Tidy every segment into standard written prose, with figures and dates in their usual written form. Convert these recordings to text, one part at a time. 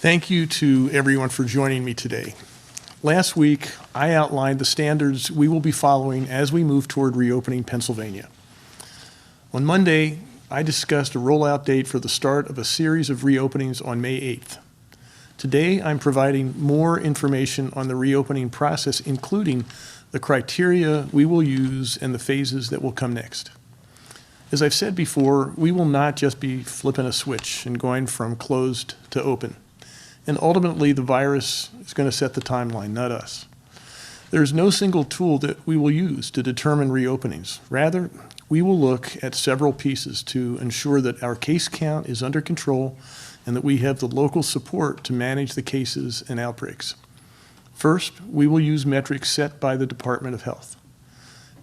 Thank you to everyone for joining me today. Last week, I outlined the standards we will be following as we move toward reopening Pennsylvania. On Monday, I discussed a rollout date for the start of a series of reopenings on May 8th. Today, I'm providing more information on the reopening process, including the criteria we will use and the phases that will come next. As I've said before, we will not just be flipping a switch and going from closed to open. And ultimately, the virus is going to set the timeline, not us. There is no single tool that we will use to determine reopenings. Rather, we will look at several pieces to ensure that our case count is under control and that we have the local support to manage the cases and outbreaks. First, we will use metrics set by the Department of Health.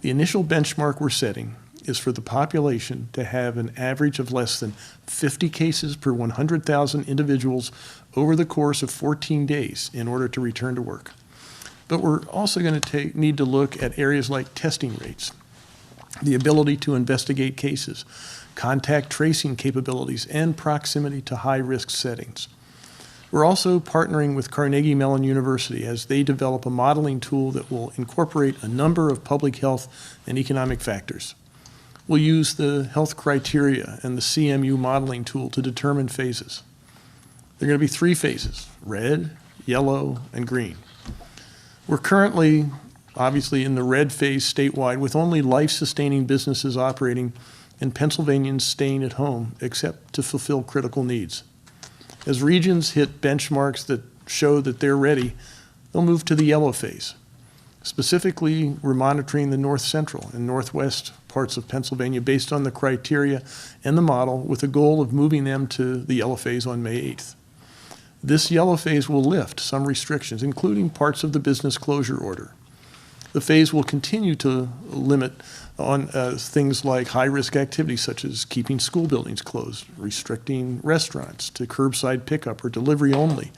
The initial benchmark we're setting is for the population to have an average of less than 50 cases per 100,000 individuals over the course of 14 days in order to return to work. But we're also going to need to look at areas like testing rates, the ability to investigate cases, contact tracing capabilities, and proximity to high-risk settings. We're also partnering with Carnegie Mellon University as they develop a modeling tool that will incorporate a number of public health and economic factors. We'll use the health criteria and the CMU modeling tool to determine phases. There are going to be 3 phases: red, yellow, and green. We're currently, obviously, in the red phase statewide with only life-sustaining businesses operating and Pennsylvanians staying at home except to fulfill critical needs. As regions hit benchmarks that show that they're ready, they'll move to the yellow phase. Specifically, we're monitoring the north central and northwest parts of Pennsylvania based on the criteria and the model with the goal of moving them to the yellow phase on May 8th. This yellow phase will lift some restrictions, including parts of the business closure order. The phase will continue to limit on things like high-risk activities such as keeping school buildings closed, restricting restaurants to curbside pickup or delivery only,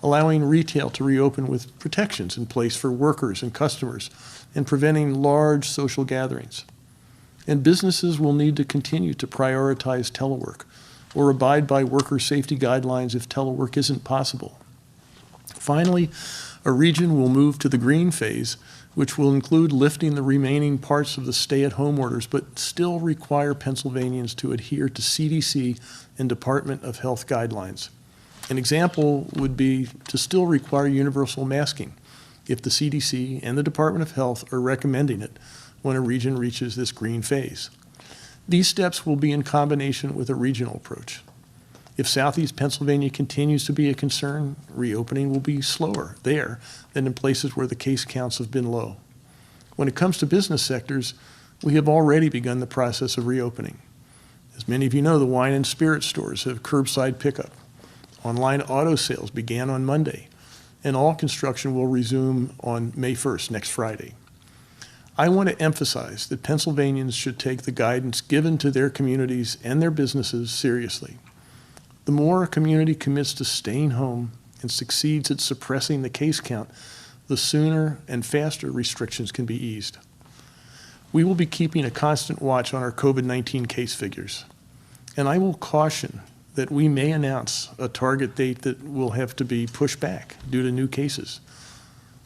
allowing retail to reopen with protections in place for workers and customers, and preventing large social gatherings. And businesses will need to continue to prioritize telework or abide by worker safety guidelines if telework isn't possible. Finally, a region will move to the green phase, which will include lifting the remaining parts of the stay-at-home orders, but still require Pennsylvanians to adhere to CDC and Department of Health guidelines. An example would be to still require universal masking if the CDC and the Department of Health are recommending it when a region reaches this green phase. These steps will be in combination with a regional approach. If Southeast Pennsylvania continues to be a concern, reopening will be slower there than in places where the case counts have been low. When it comes to business sectors, we have already begun the process of reopening. As many of you know, the wine and spirit stores have curbside pickup. Online auto sales began on Monday, and all construction will resume on May 1st, next Friday. I want to emphasize that Pennsylvanians should take the guidance given to their communities and their businesses seriously. The more a community commits to staying home and succeeds at suppressing the case count, the sooner and faster restrictions can be eased. We will be keeping a constant watch on our COVID-19 case figures, and I will caution that we may announce a target date that will have to be pushed back due to new cases.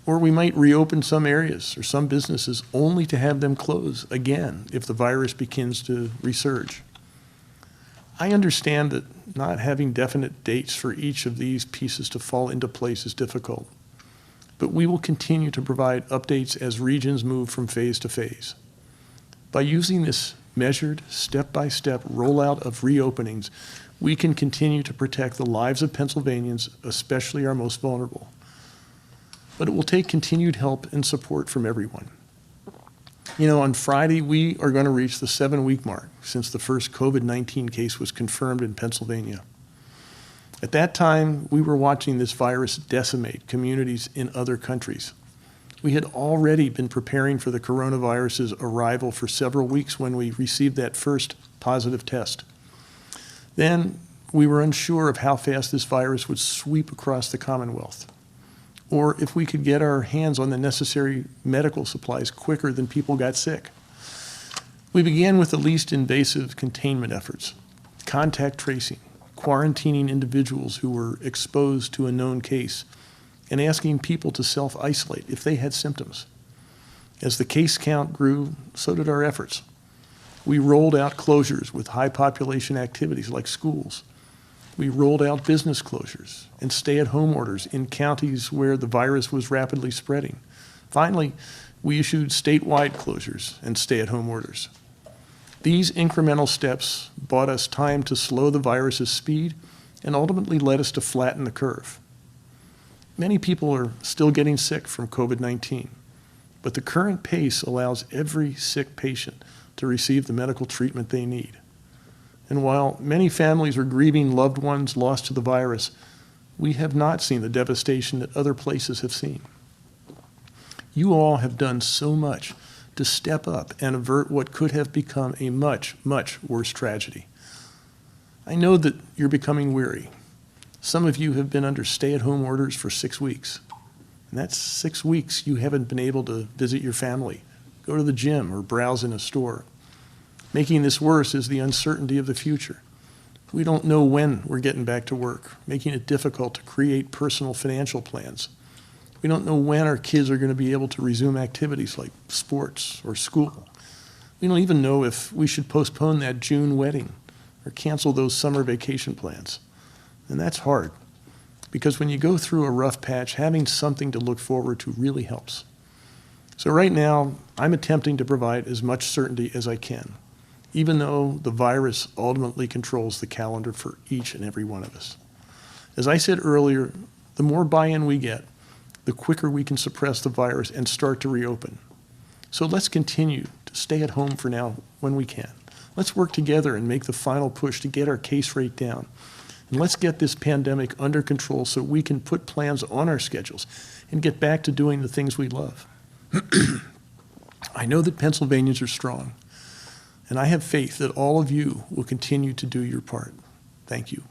Or we might reopen some areas or some businesses only to have them close again if the virus begins to resurge. I understand that not having definite dates for each of these pieces to fall into place is difficult, but we will continue to provide updates as regions move from phase to phase. By using this measured, step-by-step rollout of reopenings, we can continue to protect the lives of Pennsylvanians, especially our most vulnerable. But it will take continued help and support from everyone. You know, on Friday, we are going to reach the 7-week mark since the first COVID-19 case was confirmed in Pennsylvania. At that time, we were watching this virus decimate communities in other countries. We had already been preparing for the coronavirus's arrival for several weeks when we received that first positive test. Then we were unsure of how fast this virus would sweep across the Commonwealth, or if we could get our hands on the necessary medical supplies quicker than people got sick. We began with the least invasive containment efforts, contact tracing, quarantining individuals who were exposed to a known case, and asking people to self-isolate if they had symptoms. As the case count grew, so did our efforts. We rolled out closures with high population activities like schools. We rolled out business closures and stay-at-home orders in counties where the virus was rapidly spreading. Finally, we issued statewide closures and stay-at-home orders. These incremental steps bought us time to slow the virus's speed and ultimately led us to flatten the curve. Many people are still getting sick from COVID-19, but the current pace allows every sick patient to receive the medical treatment they need. And while many families are grieving loved ones lost to the virus, we have not seen the devastation that other places have seen. You all have done so much to step up and avert what could have become a much, much worse tragedy. I know that you're becoming weary. Some of you have been under stay-at-home orders for 6 weeks. And that's 6 weeks you haven't been able to visit your family, go to the gym, or browse in a store. Making this worse is the uncertainty of the future. We don't know when we're getting back to work, making it difficult to create personal financial plans. We don't know when our kids are going to be able to resume activities like sports or school. We don't even know if we should postpone that June wedding or cancel those summer vacation plans. And that's hard, because when you go through a rough patch, having something to look forward to really helps. So right now, I'm attempting to provide as much certainty as I can, even though the virus ultimately controls the calendar for each and every one of us. As I said earlier, the more buy-in we get, the quicker we can suppress the virus and start to reopen. So let's continue to stay at home for now when we can. Let's work together and make the final push to get our case rate down. And let's get this pandemic under control so we can put plans on our schedules and get back to doing the things we love. I know that Pennsylvanians are strong, and I have faith that all of you will continue to do your part. Thank you.